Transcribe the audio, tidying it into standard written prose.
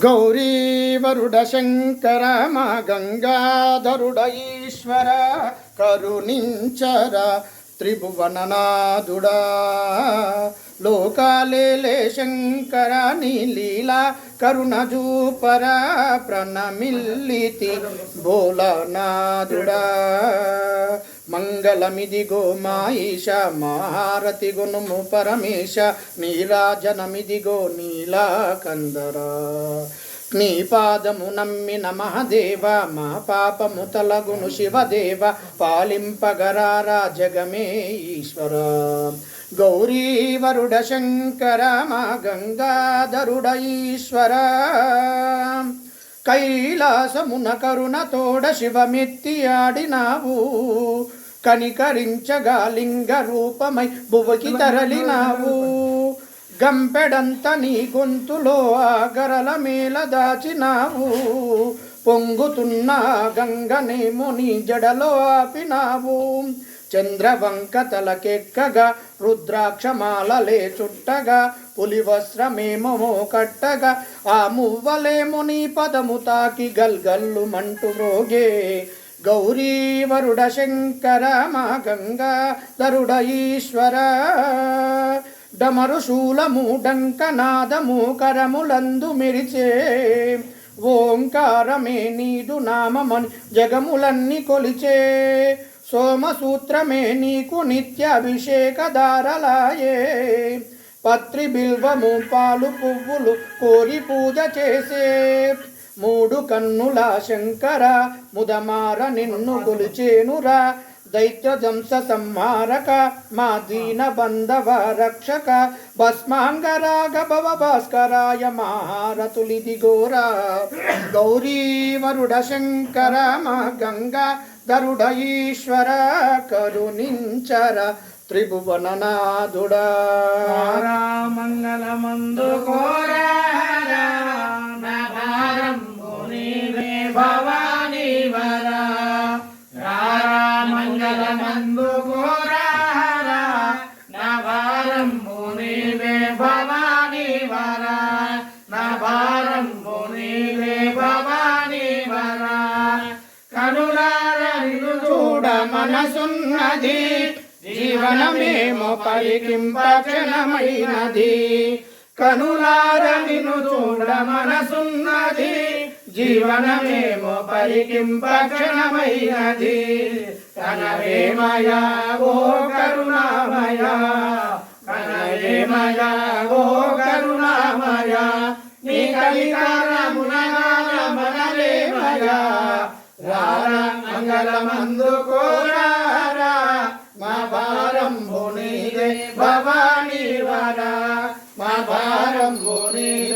గౌరీవరుడ శంకర మా గంగాధరుడ ఈశ్వర కరుణించర త్రిభువననాథుడా లోకాలేలే శంకర నీ లీలా కరుణ జూపర ప్రణమిల్లితి భోలానాథుడా మంగళమిదిగో మాయిష మహారతి గుణము పరమేశ నీరాజనమిదిగో నీలాకందరా నీ పాదము నమ్మిన మహదేవ మా పాపము తలగును శివదేవ పాలింపగరారా జగమే ఈశ్వర గౌరీవరుడ శంకర మా గంగాధరుడ ఈశ్వర కైలాసమున కరుణతోడ శివమెత్తి ఆడినావు కనికరించగా లింగ రూపమై భువకి తరలినావు గంపెడంత నీ గొంతులో ఆగరల మేల దాచినావు పొంగుతున్న గంగనేమో నీ జడలో ఆపినావు చంద్రవంక తలకెక్కగా రుద్రాక్షమాలలే చుట్టగా పులి వస్త్రమేమో కట్టగా ఆ మువ్వలేమో నీ పదము తాకి గల్గల్లు మంటు రోగే గౌరీవరుడ శంకర మా గంగాధరుడ ఈశ్వర డమరు శూలము డంకనాదము కరములందు మెరిచే ఓంకారమే నీదు నామమని జగములన్నీ కొలిచే సోమసూత్రమే నీకు నిత్యాభిషేక దారలాయే పత్రి బిల్వము పాలు పువ్వులు కోరి పూజ చేసే మూడు కన్నుల శంకర ముదమార నిన్ను కొలిచేనురా దైత్య దంస సంహారక మా దీన బంధవ రక్షక భస్మాంగరాగ భవ భాస్కరాయ మహారతులిదిగోరా గౌరీవరుడ శంకర మా గంగాధరుడ ఈశ్వర కరుణించర త్రిభువననాథుడా మంగళమందు కోరారా భవానీ వరా మంగళమందు కోరారా నవారం మునివే భవానీ వరా నవారంబు నీవే భవానీ వరా కనులారా నిన్ను చూడ మనసున్నది జీవనమేమో పరికింపక్షణమైనది కనులారా నిన్ను చూడ మనసున్నది జీవనమేమో పరికింపక్షణమైనది కనవేమయా ఓ కరుణామయ కనవేమయా ఓ కరుణామయ నీ కలికారమునగాన మనలేమయా రారా మంగళమందు కోరారా మా భారంబు నీదే భవానీ వరా మా భారంబు నీదే